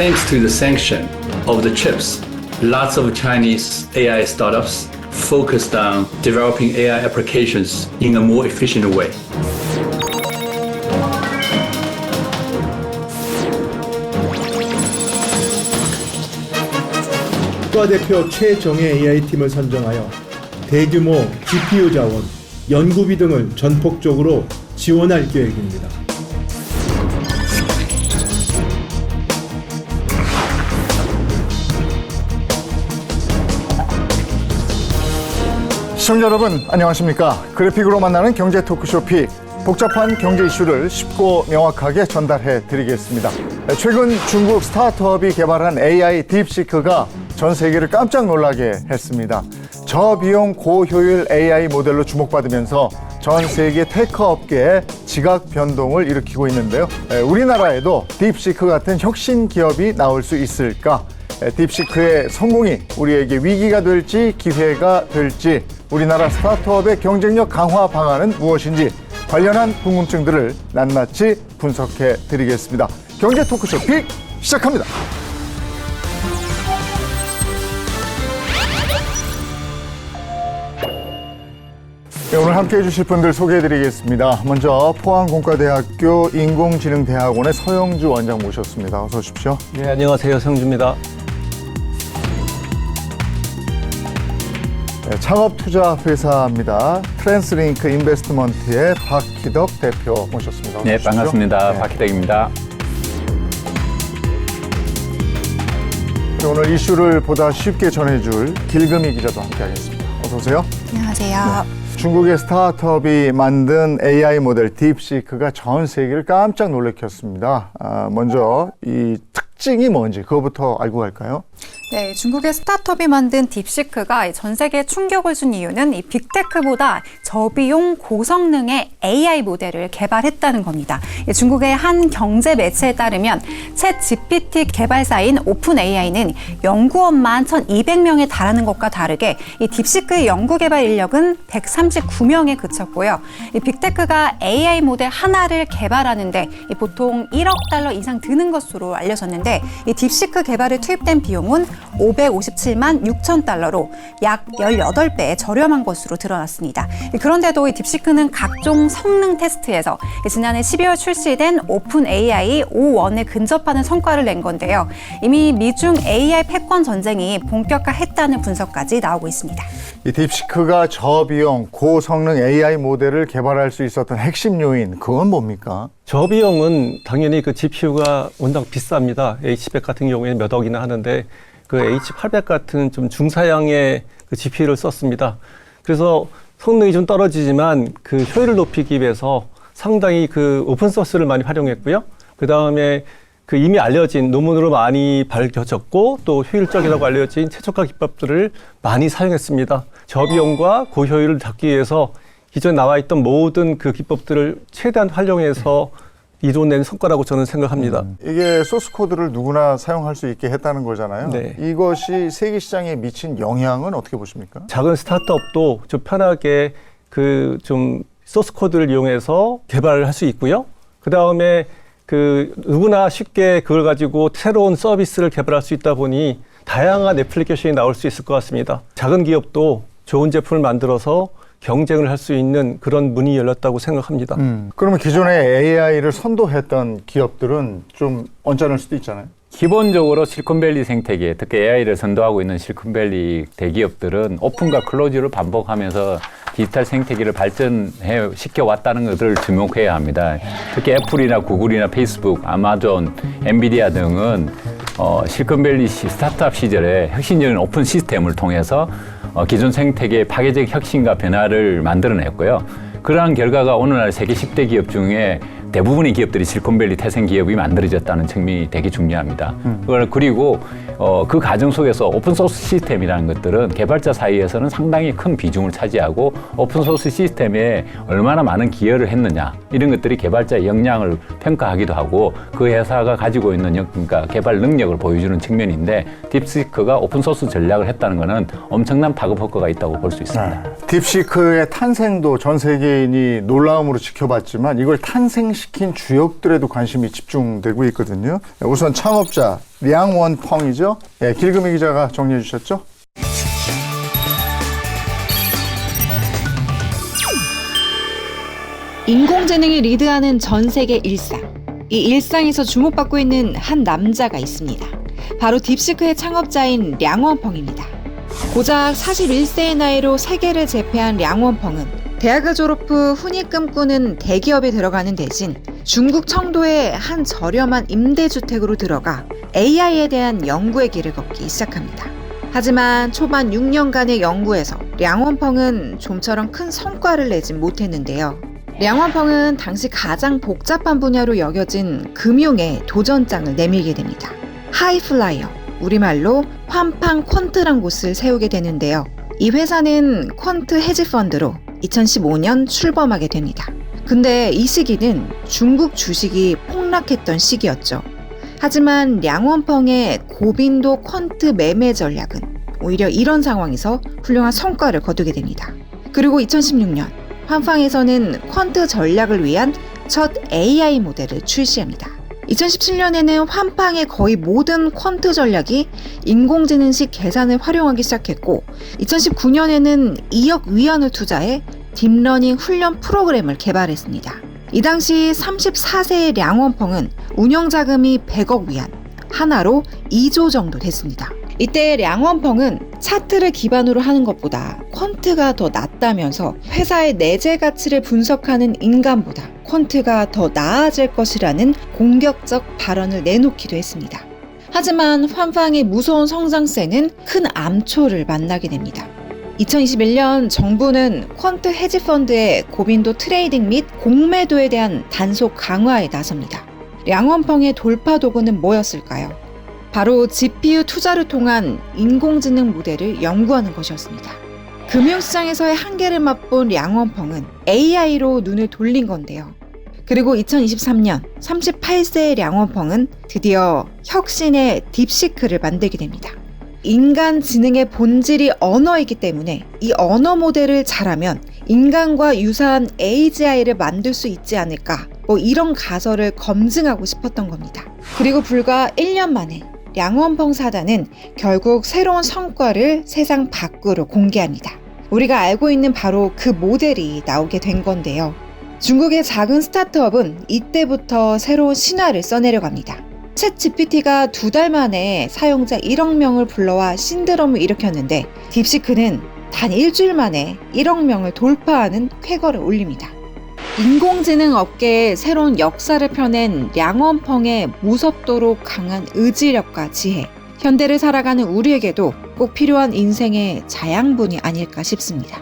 Thanks to the sanction of the chips, lots of Chinese AI startups focused on developing AI applications in a more efficient way. 국가대표 최정예 AI팀을 선정하여 대규모 GPU 자원, 연구비 등을 전폭적으로 지원할 계획입니다. 시청자 여러분 안녕하십니까. 그래픽으로 만나는 경제 토크쇼 픽, 복잡한 경제 이슈를 쉽고 명확하게 전달해 드리겠습니다. 최근 중국 스타트업이 개발한 AI 딥시크가 전 세계를 깜짝 놀라게 했습니다. 저비용 고효율 AI 모델로 주목받으면서 전 세계 테크 업계에 지각 변동을 일으키고 있는데요. 우리나라에도 딥시크 같은 혁신 기업이 나올 수 있을까? 딥시크의 성공이 우리에게 위기가 될지 기회가 될지, 우리나라 스타트업의 경쟁력 강화 방안은 무엇인지 관련한 궁금증들을 낱낱이 분석해 드리겠습니다. 경제 토크쇼 픽 시작합니다. 네, 오늘 함께해 주실 분들 소개해 드리겠습니다. 먼저 포항공과대학교 인공지능대학원의 서영주 원장 모셨습니다. 어서 오십시오. 네, 안녕하세요. 서영주입니다. 네, 창업투자회사입니다. 트랜스링크 인베스트먼트의 박희덕 대표 모셨습니다. 네, 반갑습니다. 네. 박희덕입니다. 오늘 이슈를 보다 쉽게 전해줄 길금희 기자도 함께하겠습니다. 어서 오세요. 안녕하세요. 네. 중국의 스타트업이 만든 AI 모델 딥시크가 전 세계를 깜짝 놀래켰습니다. 먼저 이 특징이 뭔지 그거부터 알고 갈까요? 네, 중국의 스타트업이 만든 딥시크가 전 세계에 충격을 준 이유는 이 빅테크보다 저비용 고성능의 AI 모델을 개발했다는 겁니다. 중국의 한 경제 매체에 따르면 챗 GPT 개발사인 오픈 AI는 연구원만 1,200명에 달하는 것과 다르게 이 딥시크의 연구 개발 인력은 139명에 그쳤고요. 이 빅테크가 AI 모델 하나를 개발하는데 보통 1억 달러 이상 드는 것으로 알려졌는데, 이 딥시크 개발에 투입된 비용은 557만 6천 달러로 약 18배 저렴한 것으로 드러났습니다. 그런데도 이 딥시크는 각종 성능 테스트에서 지난해 12월 출시된 오픈 AI O1에 근접하는 성과를 낸 건데요. 이미 미중 AI 패권 전쟁이 본격화했다는 분석까지 나오고 있습니다. 이 딥시크가 저비용 고성능 AI 모델을 개발할 수 있었던 핵심 요인, 그건 뭡니까? 저비용은 당연히 그 GPU가 워낙 비쌉니다. H100 같은 경우에는 몇 억이나 하는데 그 H800 같은 좀 중사양의 그 GPU를 썼습니다. 그래서 성능이 좀 떨어지지만 그 효율을 높이기 위해서 상당히 그 오픈소스를 많이 활용했고요. 그 다음에 그 이미 알려진 논문으로 많이 밝혀졌고 또 효율적이라고 알려진 최적화 기법들을 많이 사용했습니다. 저비용과 고효율을 잡기 위해서 기존에 나와 있던 모든 그 기법들을 최대한 활용해서 이뤄낸 성과라고 저는 생각합니다. 이게 소스 코드를 누구나 사용할 수 있게 했다는 거잖아요. 네. 이것이 세계 시장에 미친 영향은 어떻게 보십니까? 작은 스타트업도 좀 편하게 그 좀 소스 코드를 이용해서 개발을 할 수 있고요. 그 다음에 그 누구나 쉽게 그걸 가지고 새로운 서비스를 개발할 수 있다 보니 다양한 애플리케이션이 나올 수 있을 것 같습니다. 작은 기업도 좋은 제품을 만들어서 경쟁을 할 수 있는 그런 문이 열렸다고 생각합니다. 그러면 기존에 AI를 선도했던 기업들은 좀 언짢을 수도 있잖아요. 기본적으로 실리콘밸리 생태계, 특히 AI를 선도하고 있는 실리콘밸리 대기업들은 오픈과 클로즈를 반복하면서 디지털 생태계를 발전시켜 왔다는 것을 주목해야 합니다. 특히 애플이나 구글이나 페이스북, 아마존, 엔비디아 등은 실리콘밸리 스타트업 시절에 혁신적인 오픈 시스템을 통해서 기존 생태계의 파괴적 혁신과 변화를 만들어냈고요. 그러한 결과가 오늘날 세계 10대 기업 중에 대부분의 기업들이 실리콘밸리 태생 기업이 만들어졌다는 측면이 되게 중요합니다. 그리고 그 과정 속에서 오픈소스 시스템이라는 것들은 개발자 사이에서는 상당히 큰 비중을 차지하고 오픈소스 시스템에 얼마나 많은 기여를 했느냐 이런 것들이 개발자의 역량을 평가하기도 하고 그 회사가 가지고 있는 그러니까 개발 능력을 보여주는 측면인데 딥시크가 오픈소스 전략을 했다는 것은 엄청난 파급 효과가 있다고 볼 수 있습니다. 딥시크의 탄생도 전 세계인이 놀라움으로 지켜봤지만 이걸 탄생 확산시킨 주역들에도 관심이 집중되고 있거든요. 우선 창업자 량원펑이죠. 예, 길금희 기자가 정리해 주셨죠. 인공지능이 리드하는 전 세계 일상. 이 일상에서 주목받고 있는 한 남자가 있습니다. 바로 딥시크의 창업자인 량원펑입니다. 고작 41세의 나이로 세계를 제패한 량원펑은 대학을 졸업 후 흔히 꿈꾸는 대기업에 들어가는 대신 중국 청도의 한 저렴한 임대주택으로 들어가 AI에 대한 연구의 길을 걷기 시작합니다. 하지만 초반 6년간의 연구에서 량원펑은 좀처럼 큰 성과를 내진 못했는데요. 량원펑은 당시 가장 복잡한 분야로 여겨진 금융의 도전장을 내밀게 됩니다. 하이플라이어, 우리말로 환팡 퀀트란 곳을 세우게 되는데요. 이 회사는 퀀트 헤지펀드로 2015년 출범하게 됩니다. 근데 이 시기는 중국 주식이 폭락했던 시기였죠. 하지만 량원펑의 고빈도 퀀트 매매 전략은 오히려 이런 상황에서 훌륭한 성과를 거두게 됩니다. 그리고 2016년 환팡에서는 퀀트 전략을 위한 첫 AI 모델을 출시합니다. 2017년에는 환팡의 거의 모든 퀀트 전략이 인공지능식 계산을 활용하기 시작했고 2019년에는 2억 위안을 투자해 딥러닝 훈련 프로그램을 개발했습니다. 이 당시 34세의 량원펑은 운영자금이 100억 위안, 하나로 2조 정도 됐습니다. 이때 량원펑은 차트를 기반으로 하는 것보다 퀀트가 더 낫다면서 회사의 내재 가치를 분석하는 인간보다 퀀트가 더 나아질 것이라는 공격적 발언을 내놓기도 했습니다. 하지만 환팡의 무서운 성장세는 큰 암초를 만나게 됩니다. 2021년 정부는 퀀트 헤지펀드의 고빈도 트레이딩 및 공매도에 대한 단속 강화에 나섭니다. 량원펑의 돌파 도구는 뭐였을까요? 바로 GPU 투자를 통한 인공지능 모델을 연구하는 것이었습니다. 금융시장에서의 한계를 맛본 량원펑은 AI로 눈을 돌린 건데요. 그리고 2023년 38세의 량원펑은 드디어 혁신의 딥시크를 만들게 됩니다. 인간 지능의 본질이 언어이기 때문에 이 언어 모델을 잘하면 인간과 유사한 AGI를 만들 수 있지 않을까, 이런 가설을 검증하고 싶었던 겁니다. 그리고 불과 1년 만에 량원펑 사단은 결국 새로운 성과를 세상 밖으로 공개합니다. 우리가 알고 있는 바로 그 모델이 나오게 된 건데요. 중국의 작은 스타트업은 이때부터 새로운 신화를 써내려갑니다. 챗 GPT가 2달 만에 사용자 1억 명을 불러와 신드롬을 일으켰는데 딥시크는 단 일주일 만에 1억 명을 돌파하는 쾌거를 올립니다. 인공지능 업계에 새로운 역사를 펴낸 량원펑의 무섭도록 강한 의지력과 지혜, 현대를 살아가는 우리에게도 꼭 필요한 인생의 자양분이 아닐까 싶습니다.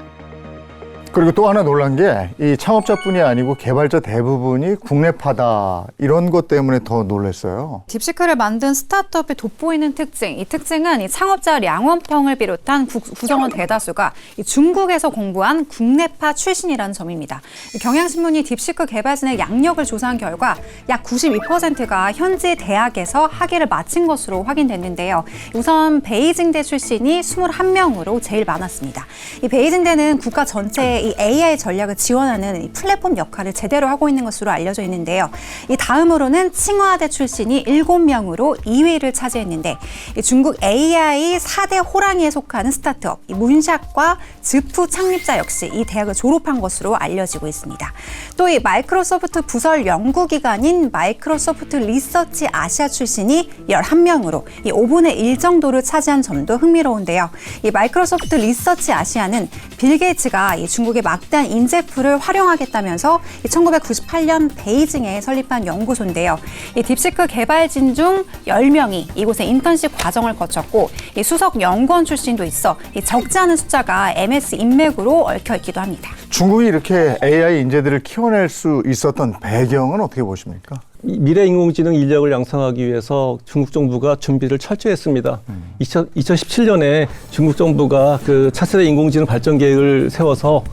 그리고 또 하나 놀란 게 이 창업자뿐이 아니고 개발자 대부분이 국내파다, 이런 것 때문에 더 놀랐어요. 딥시크를 만든 스타트업이 돋보이는 특징, 이 특징은 이 창업자 량원펑을 비롯한 구성원 대다수가 이 중국에서 공부한 국내파 출신이라는 점입니다. 경향신문이 딥시크 개발진의 양력을 조사한 결과 약 92%가 현지 대학에서 학위를 마친 것으로 확인됐는데요. 우선 베이징대 출신이 21명으로 제일 많았습니다. 이 베이징대는 국가 전체의 이 AI 전략을 지원하는 이 플랫폼 역할을 제대로 하고 있는 것으로 알려져 있는데요. 이 다음으로는 칭화대 출신이 7명으로 2위를 차지했는데 이 중국 AI 4대 호랑이에 속하는 스타트업 이 문샥과 즈푸 창립자 역시 이 대학을 졸업한 것으로 알려지고 있습니다. 또 이 마이크로소프트 부설 연구기관인 마이크로소프트 리서치 아시아 출신이 11명으로 이 5분의 1 정도를 차지한 점도 흥미로운데요. 이 마이크로소프트 리서치 아시아는 빌 게이츠가 이 중국의 막대한 인재풀을 활용하겠다면서 1998년 베이징에 설립한 연구소인데요. 이 딥시크 개발진 중 10명이 이곳에 인턴십 과정을 거쳤고 이 수석 연구원 출신도 있어 이 적지 않은 숫자가 MS 인맥으로 얽혀 있기도 합니다. 중국이 이렇게 AI 인재들을 키워낼 수 있었던 배경은 어떻게 보십니까? 미래 인공지능 인력을 양성하기 위해서 중국 정부가 준비를 철저히 했습니다. 2017년에 중국 정부가 그 차세대 인공지능 발전 계획을 세워서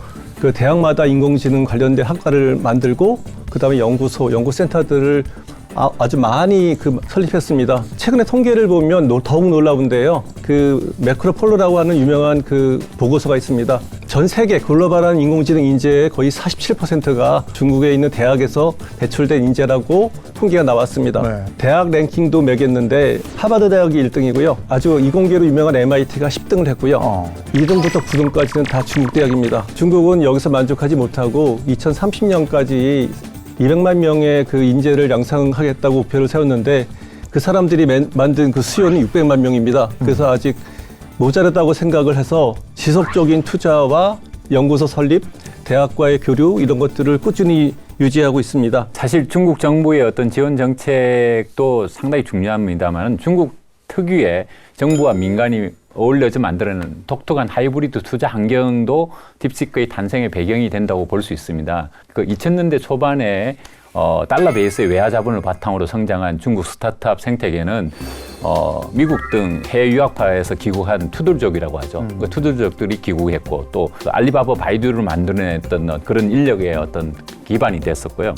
그 대학마다 인공지능 관련된 학과를 만들고 그다음에 연구소, 연구센터들을 아주 많이 설립했습니다. 최근에 통계를 보면 더욱 놀라운데요. 그 매크로폴로라고 하는 유명한 그 보고서가 있습니다. 전 세계 글로벌한 인공지능 인재의 거의 47%가 중국에 있는 대학에서 배출된 인재라고 통계가 나왔습니다. 네. 대학 랭킹도 매겼는데 하버드 대학이 1등이고요. 아주 이공계로 유명한 MIT가 10등을 했고요. 2등부터 9등까지는 다 중국 대학입니다. 중국은 여기서 만족하지 못하고 2030년까지 200만 명의 그 인재를 양성하겠다고 목표를 세웠는데 그 사람들이 만든 그 수요는 600만 명입니다. 그래서 아직 모자르다고 생각을 해서 지속적인 투자와 연구소 설립, 대학과의 교류 이런 것들을 꾸준히 유지하고 있습니다. 사실 중국 정부의 어떤 지원 정책도 상당히 중요합니다만 중국 특유의 정부와 민간이 어울려서 만들어낸 독특한 하이브리드 투자 환경도 딥시크의 탄생의 배경이 된다고 볼 수 있습니다. 그 2000년대 초반에 달러 베이스의 외화 자본을 바탕으로 성장한 중국 스타트업 생태계는 미국 등 해외 유학파에서 귀국한 투들족이라고 하죠. 그 투들족들이 귀국했고 또 알리바바 바이두를 만들어냈던 그런 인력의 어떤 기반이 됐었고요.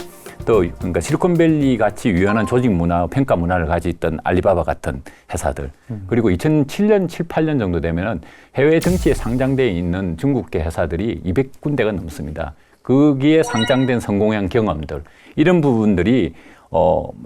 또 그러니까 실리콘밸리 같이 유연한 조직 문화, 평가 문화를 가지고 있던 알리바바 같은 회사들 그리고 2007년, 7, 8년 정도 되면은 해외 정치에 상장되어 있는 중국계 회사들이 200군데가 넘습니다. 거기에 상장된 성공한 경험들 이런 부분들이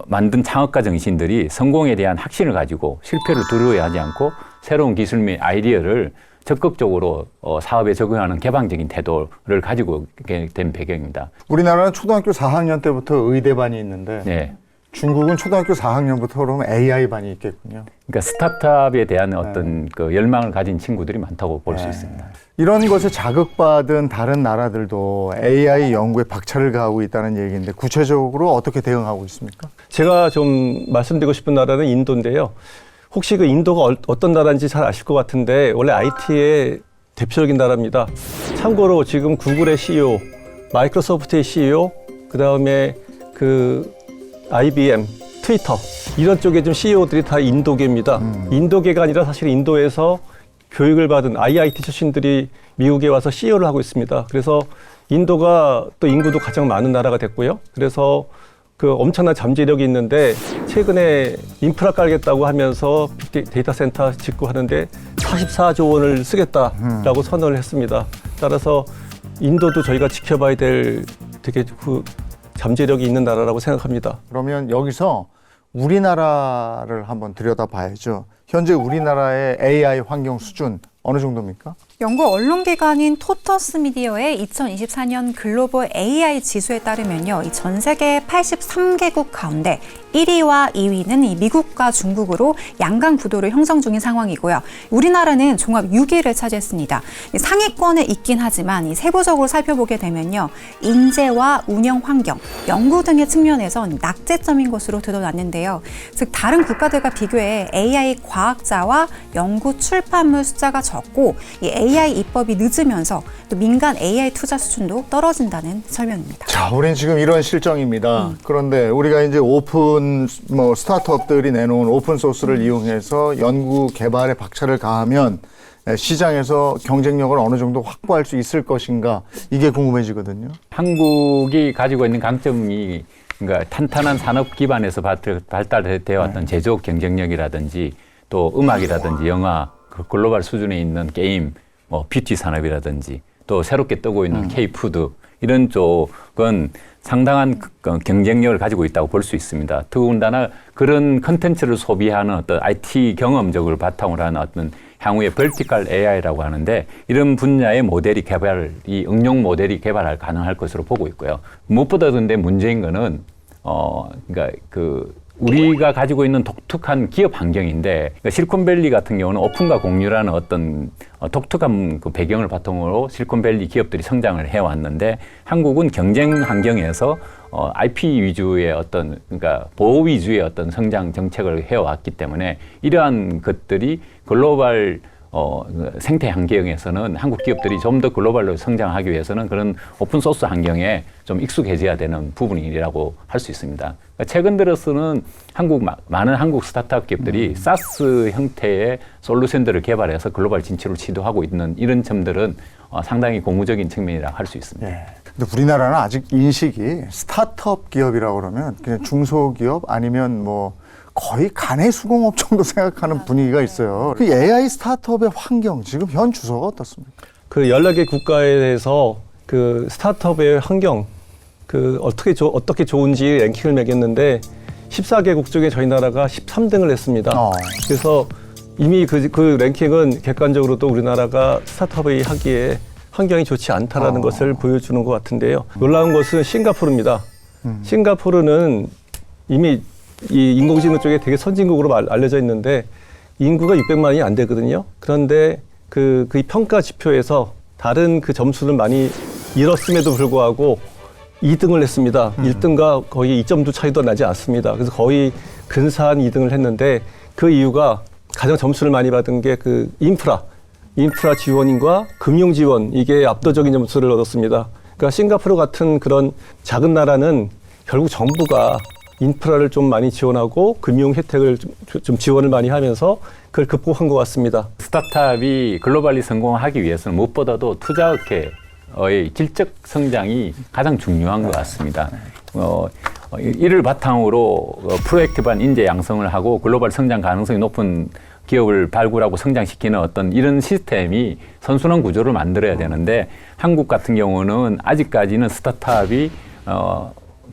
만든 창업가 정신들이 성공에 대한 확신을 가지고 실패를 두려워하지 않고 새로운 기술 및 아이디어를 적극적으로 사업에 적용하는 개방적인 태도를 가지고 된 배경입니다. 우리나라는 초등학교 4학년 때부터 의대반이 있는데 네. 중국은 초등학교 4학년부터 그러면 AI반이 있겠군요. 그러니까 스타트업에 대한 어떤 그 열망을 가진 친구들이 많다고 볼 수 있습니다. 이런 것에 자극받은 다른 나라들도 AI 연구에 박차를 가하고 있다는 얘기인데 구체적으로 어떻게 대응하고 있습니까? 제가 좀 말씀드리고 싶은 나라는 인도인데요. 혹시 그 인도가 어떤 나라인지 잘 아실 것 같은데 원래 IT의 대표적인 나라입니다. 참고로 지금 구글의 CEO, 마이크로소프트의 CEO, 그다음에 그 IBM, 트위터 이런 쪽에 좀 CEO들이 다 인도계입니다. 인도계가 아니라 사실 인도에서 교육을 받은 IIT 출신들이 미국에 와서 CEO를 하고 있습니다. 그래서 인도가 또 인구도 가장 많은 나라가 됐고요. 그래서 그 엄청난 잠재력이 있는데 최근에 인프라 깔겠다고 하면서 빅데이터 센터 짓고 하는데 44조 원을 쓰겠다라고 선언을 했습니다. 따라서 인도도 저희가 지켜봐야 될 되게 그 잠재력이 있는 나라라고 생각합니다. 그러면 여기서 우리나라를 한번 들여다봐야죠. 현재 우리나라의 AI 환경 수준 어느 정도입니까? 영국 언론기관인 토터스 미디어의 2024년 글로벌 AI 지수에 따르면요, 이 전 세계 83개국 가운데 1위와 2위는 이 미국과 중국으로 양강 구도를 형성 중인 상황이고요. 우리나라는 종합 6위를 차지했습니다. 상위권에 있긴 하지만 이 세부적으로 살펴보게 되면요, 인재와 운영 환경, 연구 등의 측면에선 낙제점인 것으로 드러났는데요. 즉 다른 국가들과 비교해 AI 과학자와 연구 출판물 숫자가 적고 이 AI 입법이 늦으면서 또 민간 AI 투자 수준도 떨어진다는 설명입니다. 자, 우린 지금 이런 실정입니다. 그런데 우리가 이제 오픈 스타트업들이 내놓은 오픈 소스를 이용해서 연구 개발에 박차를 가하면 시장에서 경쟁력을 어느 정도 확보할 수 있을 것인가 이게 궁금해지거든요. 한국이 가지고 있는 강점이 그러니까 탄탄한 산업 기반에서 발달되어 왔던 제조업 경쟁력이라든지 또 음악이라든지 영화, 그 글로벌 수준에 있는 게임, 뭐 뷰티 산업이라든지 또 새롭게 뜨고 있는 K-푸드 이런 쪽은 상당한 경쟁력을 가지고 있다고 볼 수 있습니다. 더군다나 그런 컨텐츠를 소비하는 어떤 IT 경험적을 바탕으로 하는 어떤 향후의 vertical AI라고 하는데 이런 분야의 모델이 개발이 응용 모델이 개발할 가능할 것으로 보고 있고요. 무엇보다 근데 문제인 거는 그러니까 우리가 가지고 있는 독특한 기업 환경인데 그러니까 실리콘밸리 같은 경우는 오픈과 공유라는 어떤 독특한 그 배경을 바탕으로 실리콘밸리 기업들이 성장을 해왔는데 한국은 경쟁 환경에서 IP 위주의 어떤 그러니까 보호 위주의 어떤 성장 정책을 해왔기 때문에 이러한 것들이 글로벌 생태 환경에서는 한국 기업들이 좀 더 글로벌로 성장하기 위해서는 그런 오픈 소스 환경에 좀 익숙해져야 되는 부분이라고 할 수 있습니다. 그러니까 최근 들어서는 많은 한국 스타트업 기업들이 사스 형태의 솔루션들을 개발해서 글로벌 진출을 시도하고 있는 이런 점들은 상당히 고무적인 측면이라고 할 수 있습니다. 네. 근데 우리나라는 아직 인식이 스타트업 기업이라고 그러면 그냥 중소기업 아니면 뭐 거의 간의 수공업 정도 생각하는 분위기가 있어요. 그 AI 스타트업의 환경 지금 현 주소가 어떻습니까? 그 14개 국가에 대해서 그 스타트업의 환경 그 어떻게 좋은지 랭킹을 매겼는데 14개국 중에 저희 나라가 13등을 했습니다. 그래서 이미 그 랭킹은 객관적으로도 우리나라가 스타트업이 하기에 환경이 좋지 않다라는 것을 보여주는 것 같은데요. 놀라운 것은 싱가포르입니다. 싱가포르는 이미 이 인공지능 쪽에 되게 선진국으로 알려져 있는데 인구가 600만이 안 되거든요. 그런데 그 평가 지표에서 다른 그 점수를 많이 잃었음에도 불구하고 2등을 했습니다. 1등과 거의 2점도 차이도 나지 않습니다. 그래서 거의 근사한 2등을 했는데 그 이유가 가장 점수를 많이 받은 게 그 인프라 지원인과 금융 지원 이게 압도적인 점수를 얻었습니다. 그러니까 싱가포르 같은 그런 작은 나라는 결국 정부가 인프라를 좀 많이 지원하고 금융 혜택을 좀 지원을 많이 하면서 그걸 극복한 것 같습니다. 스타트업이 글로벌리 성공하기 위해서는 무엇보다도 투자업계의 질적 성장이 가장 중요한 것 같습니다. 이를 바탕으로 프로액티브한 인재 양성을 하고 글로벌 성장 가능성이 높은 기업을 발굴하고 성장시키는 어떤 이런 시스템이 선순환 구조를 만들어야 되는데 한국 같은 경우는 아직까지는 스타트업이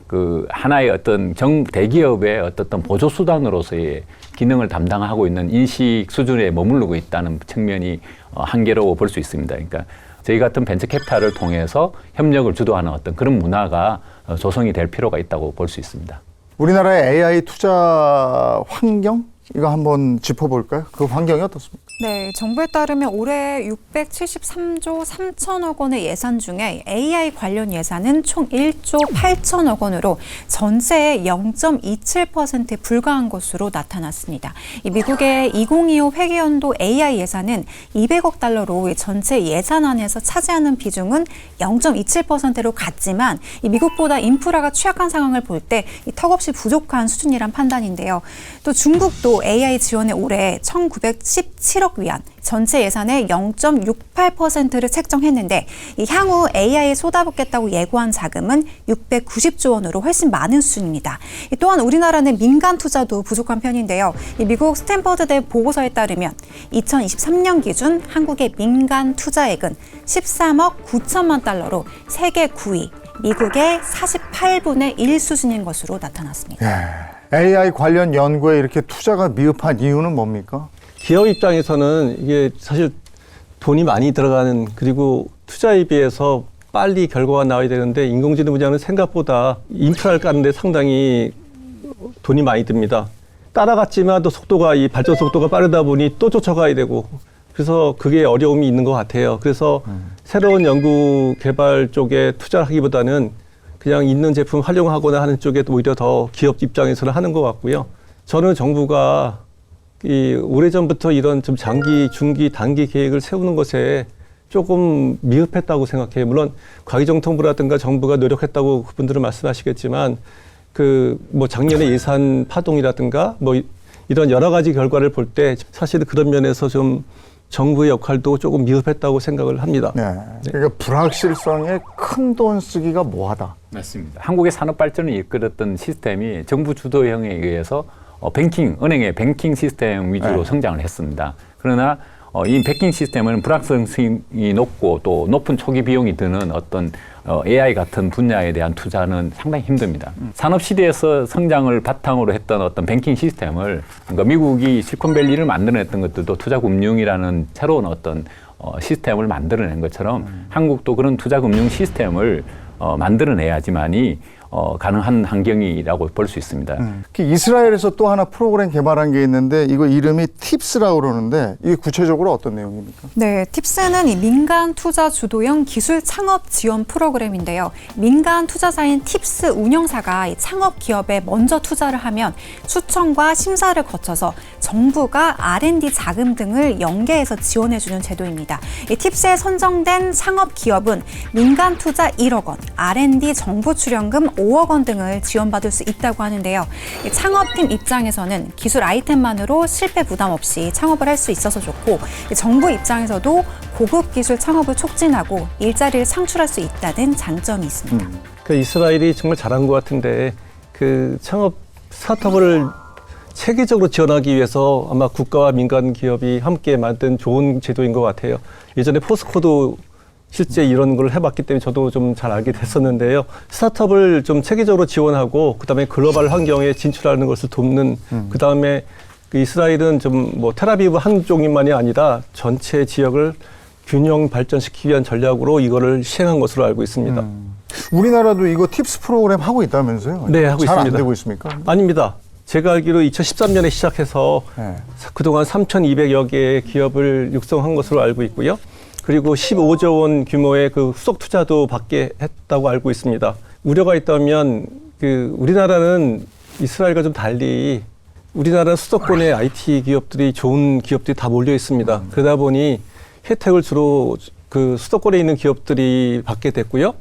그 하나의 어떤 대기업의 어떤 보조 수단으로서의 기능을 담당하고 있는 인식 수준에 머무르고 있다는 측면이 한계라고 볼 수 있습니다. 그러니까 저희 같은 벤처 캐피탈을 통해서 협력을 주도하는 어떤 그런 문화가 조성이 될 필요가 있다고 볼 수 있습니다. 우리나라의 AI 투자 환경 이거 한번 짚어볼까요? 그 환경이 어떻습니까? 네, 정부에 따르면 올해 673조 3천억 원의 예산 중에 AI 관련 예산은 총 1조 8천억 원으로 전체의 0.27%에 불과한 것으로 나타났습니다. 이 미국의 2025 회계연도 AI 예산은 200억 달러로 전체 예산안에서 차지하는 비중은 0.27%로 같지만 이 미국보다 인프라가 취약한 상황을 볼 때 턱없이 부족한 수준이란 판단인데요. 또 중국도 AI 지원에 올해 1,917억 위안, 전체 예산의 0.68%를 책정했는데 이 향후 AI에 쏟아붓겠다고 예고한 자금은 690조 원으로 훨씬 많은 수준입니다. 또한 우리나라는 민간 투자도 부족한 편인데요. 이 미국 스탠퍼드대 보고서에 따르면 2023년 기준 한국의 민간 투자액은 13억 9천만 달러로 세계 9위, 미국의 48분의 1 수준인 것으로 나타났습니다. AI 관련 연구에 이렇게 투자가 미흡한 이유는 뭡니까? 기업 입장에서는 이게 사실 돈이 많이 들어가는 그리고 투자에 비해서 빨리 결과가 나와야 되는데 인공지능 분야는 생각보다 인프라를 까는데 상당히 돈이 많이 듭니다. 따라갔지만 또 이 발전 속도가 빠르다 보니 또 쫓아가야 되고 그래서 그게 어려움이 있는 것 같아요. 그래서 새로운 연구 개발 쪽에 투자를 하기보다는 그냥 있는 제품 활용하거나 하는 쪽에 오히려 더 기업 입장에서는 하는 것 같고요. 저는 정부가 오래전부터 이런 좀 장기, 중기, 단기 계획을 세우는 것에 조금 미흡했다고 생각해요. 물론 과기정통부라든가 정부가 노력했다고 그분들은 말씀하시겠지만 작년에 예산 파동이라든가 이런 여러 가지 결과를 볼 때 사실은 그런 면에서 좀 정부의 역할도 조금 미흡했다고 생각을 합니다. 그러니까 불확실성에 큰 돈 쓰기가 뭐하다. 맞습니다. 한국의 산업 발전을 이끌었던 시스템이 정부 주도형에 의해서 은행의 뱅킹 시스템 위주로 성장을 했습니다. 그러나 이 뱅킹 시스템은 불확실성이 높고 또 높은 초기 비용이 드는 어떤 AI 같은 분야에 대한 투자는 상당히 힘듭니다. 산업 시대에서 성장을 바탕으로 했던 어떤 뱅킹 시스템을 그러니까 미국이 실리콘밸리를 만들어냈던 것들도 투자금융이라는 새로운 어떤 시스템을 만들어낸 것처럼 한국도 그런 투자금융 시스템을 만들어내야지만이 가능한 환경이라고 볼 수 있습니다. 이스라엘에서 또 하나 프로그램 개발한 게 있는데 이거 이름이 팁스라고 그러는데 이게 구체적으로 어떤 내용입니까? 네, 팁스는 이 민간 투자 주도형 기술 창업 지원 프로그램인데요. 민간 투자사인 팁스 운영사가 이 창업 기업에 먼저 투자를 하면 추천과 심사를 거쳐서 정부가 R&D 자금 등을 연계해서 지원해주는 제도입니다. 이 팁스에 선정된 창업 기업은 민간 투자 1억 원, R&D 정부 출연금 5억 원 등을 지원받을 수 있다고 하는데요. 이 창업팀 입장에서는 기술 아이템만으로 실패 부담 없이 창업을 할 수 있어서 좋고, 정부 입장에서도 고급 기술 창업을 촉진하고 일자리를 창출할 수 있다는 장점이 있습니다. 그 이스라엘이 정말 잘한 것 같은데 그 창업 스타트업을 체계적으로 지원하기 위해서 아마 국가와 민간 기업이 함께 만든 좋은 제도인 것 같아요. 예전에 포스코도 실제 이런 걸 해봤기 때문에 저도 좀 잘 알게 됐었는데요. 스타트업을 좀 체계적으로 지원하고 그다음에 글로벌 환경에 진출하는 것을 돕는 그다음에 그 이스라엘은 좀 뭐 텔아비브 한 쪽만이 아니라 전체 지역을 균형 발전시키기 위한 전략으로 이거를 시행한 것으로 알고 있습니다. 우리나라도 이거 팁스 프로그램 하고 있다면서요? 네, 하고 잘 안 있습니다. 되고 있습니까? 아닙니다. 제가 알기로 2013년에 시작해서 네. 그동안 3,200여 개의 기업을 육성한 것으로 알고 있고요. 그리고 15조 원 규모의 그 후속 투자도 받게 했다고 알고 있습니다. 우려가 있다면 그 우리나라는 이스라엘과 좀 달리 우리나라 수도권의 IT 기업들이 좋은 기업들이 다 몰려 있습니다. 그러다 보니 혜택을 주로 그 수도권에 있는 기업들이 받게 됐고요.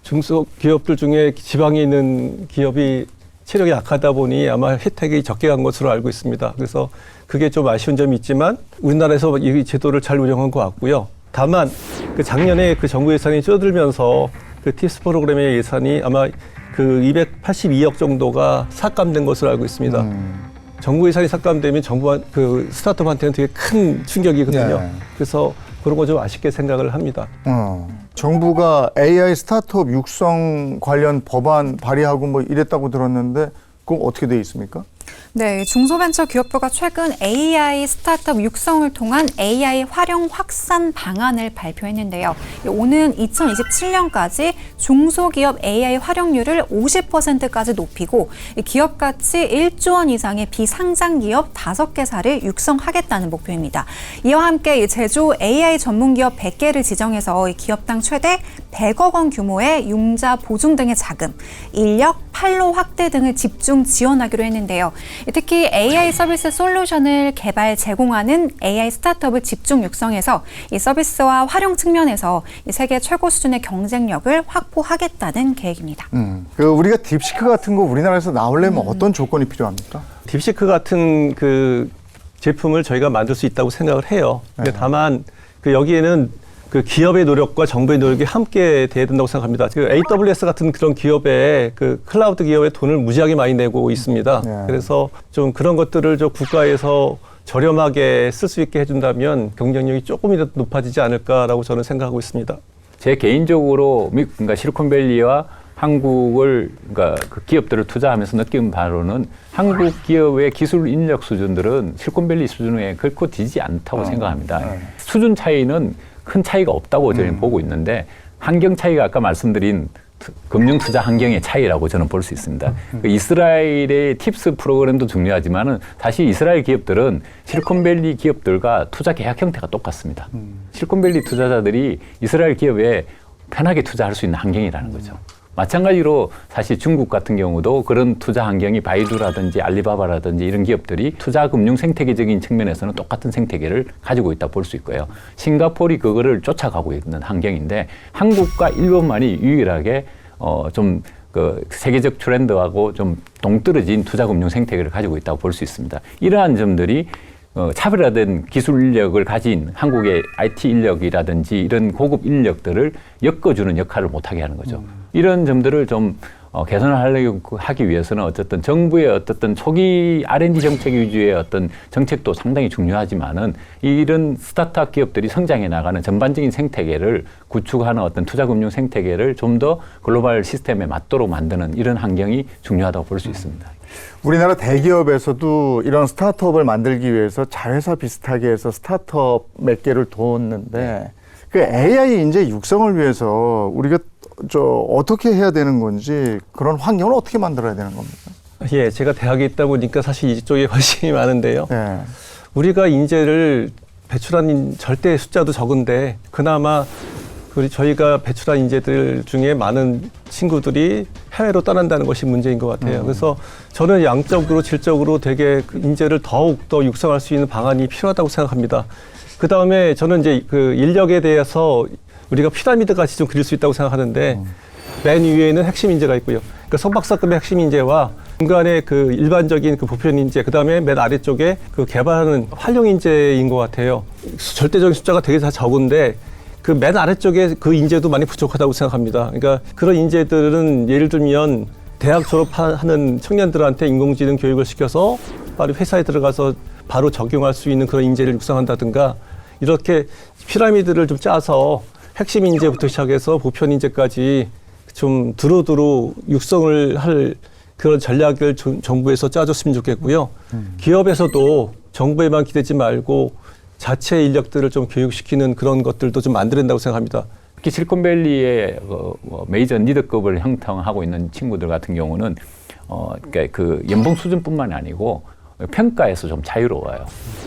중소기업들 중에 지방에 있는 기업이 체력이 약하다 보니 아마 혜택이 적게 간 것으로 알고 있습니다. 그래서 그게 좀 아쉬운 점이 있지만 우리나라에서 이 제도를 잘 운영한 것 같고요. 다만 그 작년에 그 정부 예산이 줄어들면서 그 팁스 프로그램의 예산이 아마 그 282억 정도가 삭감된 것으로 알고 있습니다. 정부 예산이 삭감되면 정부 그 스타트업한테는 되게 큰 충격이거든요. 네. 그래서 그런 거 좀 아쉽게 생각을 합니다. 정부가 AI 스타트업 육성 관련 법안 발의하고 뭐 이랬다고 들었는데 그건 어떻게 돼 있습니까? 네, 중소벤처기업부가 최근 AI 스타트업 육성을 통한 AI 활용 확산 방안을 발표했는데요. 오는 2027년까지 중소기업 AI 활용률을 50%까지 높이고 기업 가치 1조 원 이상의 비상장 기업 5개사를 육성하겠다는 목표입니다. 이와 함께 제조 AI 전문 기업 100개를 지정해서 기업당 최대 100억 원 규모의 융자 보증 등의 자금, 인력, 판로 확대 등을 집중 지원하기로 했는데요. 특히 AI 서비스 솔루션을 개발 제공하는 AI 스타트업을 집중 육성해서 이 서비스와 활용 측면에서 이 세계 최고 수준의 경쟁력을 확보하겠다는 계획입니다. 그 우리가 딥시크 같은 거 우리나라에서 나오려면 어떤 조건이 필요합니까? 딥시크 같은 그 제품을 저희가 만들 수 있다고 생각을 해요. 근데 다만 그 여기에는 그 기업의 노력과 정부의 노력이 함께 돼야 된다고 생각합니다. 그 AWS 같은 그런 기업에 그 클라우드 기업에 돈을 무지하게 많이 내고 있습니다. 네. 그래서 좀 그런 것들을 저 국가에서 저렴하게 쓸 수 있게 해준다면 경쟁력이 조금이라도 높아지지 않을까라고 저는 생각하고 있습니다. 제 개인적으로 그러니까 실리콘밸리와 한국을 그러니까 그 기업들을 투자하면서 느낀 바로는 한국 기업의 기술 인력 수준들은 실리콘밸리 수준에 결코 뒤지지 않다고 생각합니다. 수준 차이는 큰 차이가 없다고 저는 보고 있는데 환경 차이가 아까 말씀드린 금융 투자 환경의 차이라고 저는 볼 수 있습니다. 그 이스라엘의 팁스 프로그램도 중요하지만은 사실 이스라엘 기업들은 실리콘밸리 기업들과 투자 계약 형태가 똑같습니다. 실리콘밸리 투자자들이 이스라엘 기업에 편하게 투자할 수 있는 환경이라는 거죠. 마찬가지로 사실 중국 같은 경우도 그런 투자 환경이 바이두라든지 알리바바라든지 이런 기업들이 투자 금융 생태계적인 측면에서는 똑같은 생태계를 가지고 있다 볼 수 있고요. 싱가포르이 그거를 쫓아가고 있는 환경인데 한국과 일본만이 유일하게 좀 그 세계적 트렌드하고 좀 동떨어진 투자 금융 생태계를 가지고 있다고 볼 수 있습니다. 이러한 점들이 차별화된 기술 인력을 가진 한국의 IT 인력이라든지 이런 고급 인력들을 엮어주는 역할을 못하게 하는 거죠. 이런 점들을 좀 개선을 하기 위해서는 어쨌든 정부의 어쨌든 초기 R&D 정책 위주의 어떤 정책도 상당히 중요하지만은 이런 스타트업 기업들이 성장해 나가는 전반적인 생태계를 구축하는 어떤 투자금융 생태계를 좀 더 글로벌 시스템에 맞도록 만드는 이런 환경이 중요하다고 볼 수 있습니다. 우리나라 대기업에서도 이런 스타트업을 만들기 위해서 자회사 비슷하게 해서 스타트업 몇 개를 뒀는데 그 AI 인재 육성을 위해서 우리가 어떻게 해야 되는 건지 그런 환경을 어떻게 만들어야 되는 겁니까? 예, 제가 대학에 있다 보니까 사실 이쪽에 관심이 많은데요. 네. 우리가 인재를 배출한 절대 숫자도 적은데 그나마 저희가 배출한 인재들 중에 많은 친구들이 해외로 떠난다는 것이 문제인 것 같아요. 그래서 저는 양적으로 질적으로 되게 그 인재를 더욱 더 육성할 수 있는 방안이 필요하다고 생각합니다. 그 다음에 저는 이제 그 인력에 대해서 우리가 피라미드 같이 좀 그릴 수 있다고 생각하는데 맨 위에는 핵심 인재가 있고요. 그러니까 석박사급의 핵심 인재와 중간에 그 일반적인 그 보편 인재, 그 다음에 맨 아래쪽에 그 개발하는 활용 인재인 것 같아요. 절대적인 숫자가 되게 다 적은데 그 맨 아래쪽에 그 인재도 많이 부족하다고 생각합니다. 그러니까 그런 인재들은 예를 들면 대학 졸업하는 청년들한테 인공지능 교육을 시켜서 바로 회사에 들어가서 바로 적용할 수 있는 그런 인재를 육성한다든가 이렇게 피라미드를 좀 짜서 핵심 인재부터 시작해서 보편 인재까지 좀 두루두루 육성을 할 그런 전략을 정부에서 짜줬으면 좋겠고요. 기업에서도 정부에만 기대지 말고 자체 인력들을 좀 교육시키는 그런 것들도 좀 만들어야 된다고 생각합니다. 특히 실리콘밸리의 메이저 리더급을 형성하고 있는 친구들 같은 경우는 그러니까 그 연봉 수준뿐만 아니고 평가에서 좀 자유로워요.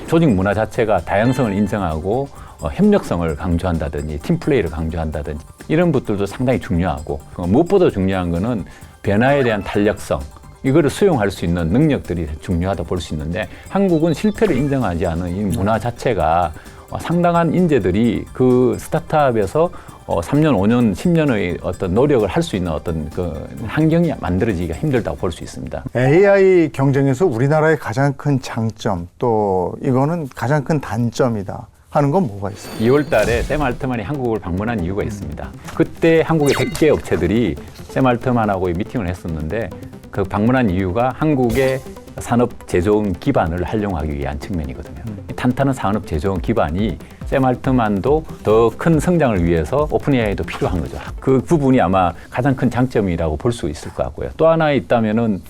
조직 문화 자체가 다양성을 인정하고 협력성을 강조한다든지 팀플레이를 강조한다든지 이런 것들도 상당히 중요하고 무엇보다 중요한 거는 변화에 대한 탄력성, 이거를 수용할 수 있는 능력들이 중요하다 볼 수 있는데 한국은 실패를 인정하지 않은 이 문화 자체가 상당한 인재들이 그 스타트업에서 3년, 5년, 10년의 어떤 노력을 할 수 있는 어떤 그 환경이 만들어지기가 힘들다고 볼 수 있습니다. AI 경쟁에서 우리나라의 가장 큰 장점 또 이거는 가장 큰 단점이다 하는 건 뭐가 있어요? 2월 달에 샘 알트만이 한국을 방문한 이유가 있습니다. 그때 한국의 100개 업체들이 샘 알트만하고 미팅을 했었는데 그 방문한 이유가 한국의 산업 제조업 기반을 활용하기 위한 측면이거든요. 탄탄한 산업 제조업 기반이 샘 알트만도 더 큰 성장을 위해서 오픈 AI도 필요한 거죠. 그 부분이 아마 가장 큰 장점이라고 볼 수 있을 것 같고요. 또 하나 있다면은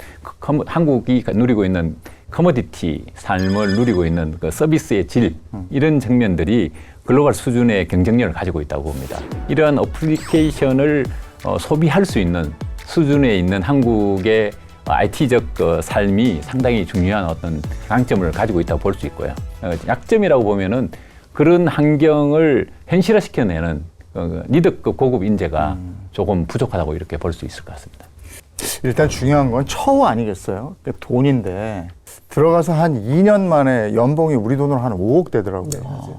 한국이 누리고 있는 커머디티 삶을 누리고 있는 그 서비스의 질 이런 측면들이 글로벌 수준의 경쟁력을 가지고 있다고 봅니다. 이러한 어플리케이션을 소비할 수 있는 수준에 있는 한국의 IT적 삶이 상당히 중요한 어떤 강점을 가지고 있다고 볼 수 있고요. 약점이라고 보면은 그런 환경을 현실화시켜내는 리더급 고급 인재가 조금 부족하다고 이렇게 볼 수 있을 것 같습니다. 일단 중요한 건 처우 아니겠어요? 돈인데 들어가서 한 2년 만에 연봉이 우리 돈으로 한 5억 되더라고요. 네, 맞아요.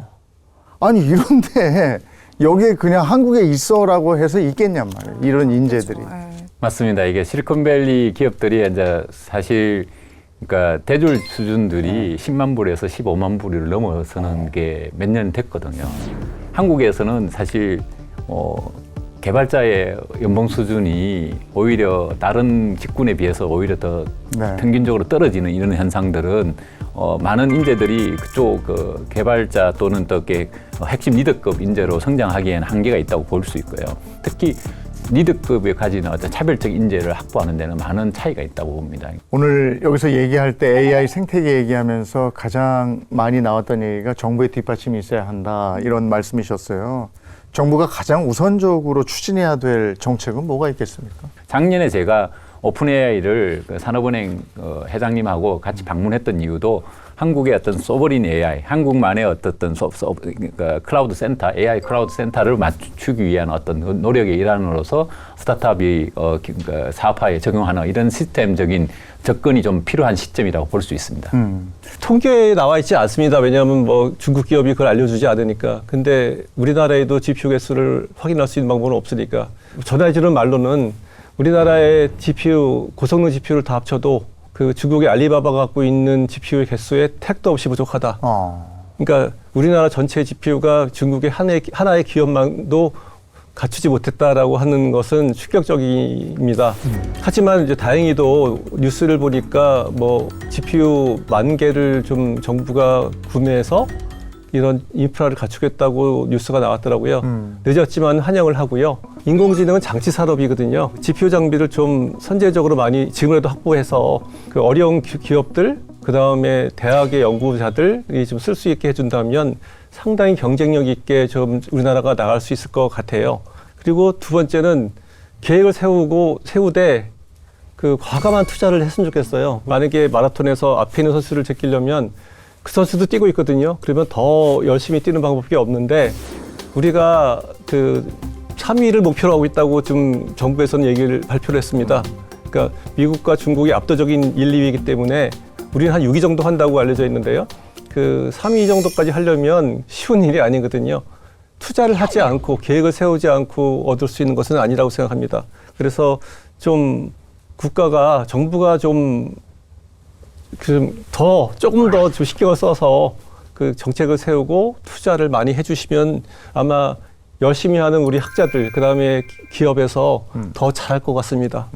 아니 이런데 여기에 그냥 한국에 있어라고 해서 있겠냔 말이에요. 이런 인재들이. 맞습니다. 이게 실리콘밸리 기업들이 이제 사실 그러니까 대졸 수준들이 10만 불에서 15만 불을 넘어서는 게 몇 년 됐거든요. 한국에서는 사실 개발자의 연봉 수준이 오히려 다른 직군에 비해서 오히려 더 네. 평균적으로 떨어지는 이런 현상들은 많은 인재들이 그쪽 그 개발자 또는 또 이렇게 핵심 리더급 인재로 성장하기에는 한계가 있다고 볼 수 있고요. 특히 리더급에 가지는 어떤 차별적 인재를 확보하는 데는 많은 차이가 있다고 봅니다. 오늘 여기서 얘기할 때 AI 생태계 얘기하면서 가장 많이 나왔던 얘기가 정부의 뒷받침이 있어야 한다 이런 말씀이셨어요. 정부가 가장 우선적으로 추진해야 될 정책은 뭐가 있겠습니까? 작년에 제가 오픈 AI를 그 산업은행 회장님하고 같이 방문했던 이유도 한국의 어떤 소버린 AI, 한국만의 어떤 클라우드 센터, AI 클라우드 센터를 맞추기 위한 어떤 노력의 일환으로서 스타트업이 사업화에 적용하는 이런 시스템적인 접근이 좀 필요한 시점이라고 볼 수 있습니다. 통계에 나와 있지 않습니다. 왜냐하면 뭐 중국 기업이 그걸 알려주지 않으니까. 근데 우리나라에도 GPU 개수를 확인할 수 있는 방법은 없으니까. 전해지는 말로는 우리나라의 GPU, 고성능 GPU를 다 합쳐도 그 중국의 알리바바가 갖고 있는 GPU의 개수에 택도 없이 부족하다. 그러니까 우리나라 전체 GPU가 중국의 하나의 기업만도 갖추지 못했다라고 하는 것은 충격적입니다. 하지만 이제 다행히도 뉴스를 보니까 뭐 GPU 10,000개를 좀 정부가 구매해서 이런 인프라를 갖추겠다고 뉴스가 나왔더라고요. 늦었지만 환영을 하고요. 인공지능은 장치 산업이거든요. GPU 장비를 좀 선제적으로 많이 지금이라도 확보해서 그 어려운 기업들, 그 다음에 대학의 연구자들이 좀 쓸 수 있게 해준다면 상당히 경쟁력 있게 좀 우리나라가 나갈 수 있을 것 같아요. 그리고 두 번째는 계획을 세우되 그 과감한 투자를 했으면 좋겠어요. 만약에 마라톤에서 앞에 있는 선수를 제끼려면 그 선수도 뛰고 있거든요. 그러면 더 열심히 뛰는 방법밖에 없는데 우리가 그 3위를 목표로 하고 있다고 좀 정부에서는 발표를 했습니다. 그러니까 미국과 중국이 압도적인 1, 2위이기 때문에 우리는 한 6위 정도 한다고 알려져 있는데요. 그 3위 정도까지 하려면 쉬운 일이 아니거든요. 투자를 하지 않고 계획을 세우지 않고 얻을 수 있는 것은 아니라고 생각합니다. 그래서 좀 국가가 정부가 조금 더 좀 신경을 써서 그 정책을 세우고 투자를 많이 해주시면 아마 열심히 하는 우리 학자들 그다음에 기업에서 더 잘할 것 같습니다.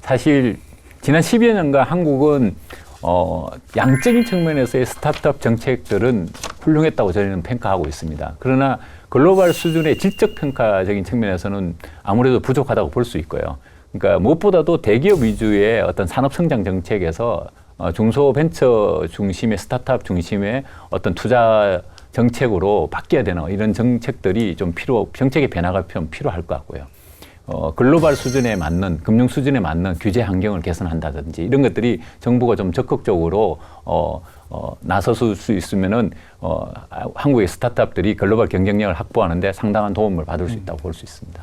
사실 지난 10여 년간 한국은 양적인 측면에서의 스타트업 정책들은 훌륭했다고 저희는 평가하고 있습니다. 그러나 글로벌 수준의 질적 평가적인 측면에서는 아무래도 부족하다고 볼 수 있고요. 그러니까 무엇보다도 대기업 위주의 어떤 산업 성장 정책에서 중소벤처 중심의 스타트업 중심의 어떤 투자 정책으로 바뀌어야 되는 이런 정책들이 좀 정책의 변화가 좀 필요할 것 같고요. 글로벌 수준에 맞는 금융 수준에 맞는 규제 환경을 개선한다든지 이런 것들이 정부가 좀 적극적으로 나서줄 수 있으면은 한국의 스타트업들이 글로벌 경쟁력을 확보하는데 상당한 도움을 받을 수 있다고 볼 수 있습니다.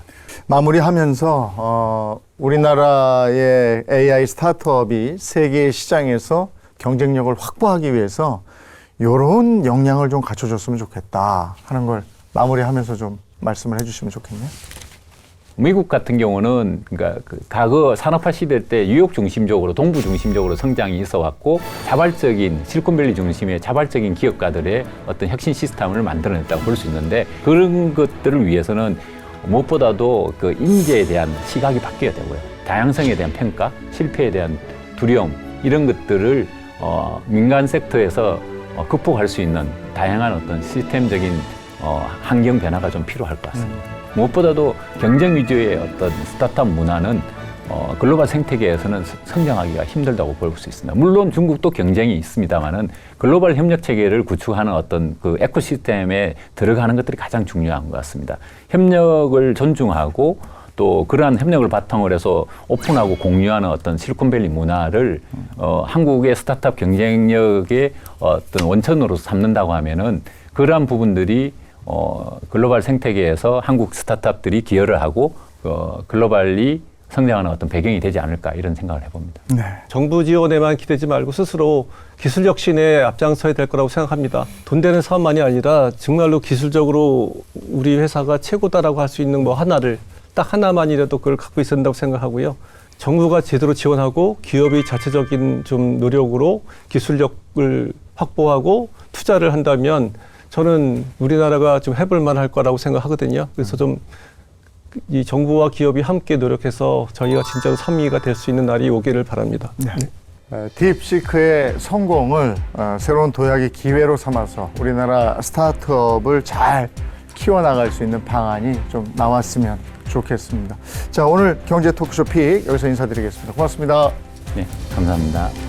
마무리하면서 우리나라의 AI 스타트업이 세계 시장에서 경쟁력을 확보하기 위해서 이런 역량을 좀 갖춰줬으면 좋겠다 하는 걸 마무리하면서 좀 말씀을 해주시면 좋겠네요. 미국 같은 경우는 그러니까 그 과거 산업화 시대 때 뉴욕 중심적으로 동부 중심적으로 성장이 있어 왔고 자발적인 실리콘밸리 중심의 자발적인 기업가들의 어떤 혁신 시스템을 만들어냈다고 볼 수 있는데 그런 것들을 위해서는 무엇보다도 그 인재에 대한 시각이 바뀌어야 되고요. 다양성에 대한 평가, 실패에 대한 두려움 이런 것들을 민간 섹터에서 극복할 수 있는 다양한 어떤 시스템적인 환경 변화가 좀 필요할 것 같습니다. 무엇보다도 경쟁 위주의 어떤 스타트업 문화는 글로벌 생태계에서는 성장하기가 힘들다고 볼 수 있습니다. 물론 중국도 경쟁이 있습니다만은 글로벌 협력 체계를 구축하는 어떤 그 에코시스템에 들어가는 것들이 가장 중요한 것 같습니다. 협력을 존중하고 또 그러한 협력을 바탕으로 해서 오픈하고 공유하는 어떤 실리콘밸리 문화를 한국의 스타트업 경쟁력의 어떤 원천으로 삼는다고 하면은 그러한 부분들이 글로벌 생태계에서 한국 스타트업들이 기여를 하고 글로벌리 성장하는 어떤 배경이 되지 않을까 이런 생각을 해봅니다. 네. 정부 지원에만 기대지 말고 스스로 기술 혁신에 앞장서야 될 거라고 생각합니다. 돈 되는 사업만이 아니라 정말로 기술적으로 우리 회사가 최고다라고 할 수 있는 뭐 하나를 딱 하나만이라도 그걸 갖고 있어야 된다고 생각하고요. 정부가 제대로 지원하고 기업이 자체적인 좀 노력으로 기술력을 확보하고 투자를 한다면 저는 우리나라가 좀 해볼 만할 거라고 생각하거든요. 그래서 좀 이 정부와 기업이 함께 노력해서 저희가 진짜로 선미가 될 수 있는 날이 오기를 바랍니다. 네. 딥시크의 성공을 새로운 도약의 기회로 삼아서 우리나라 스타트업을 잘 키워나갈 수 있는 방안이 좀 나왔으면 좋겠습니다. 자, 오늘 경제 토크쇼 픽 여기서 인사드리겠습니다. 고맙습니다. 네, 감사합니다.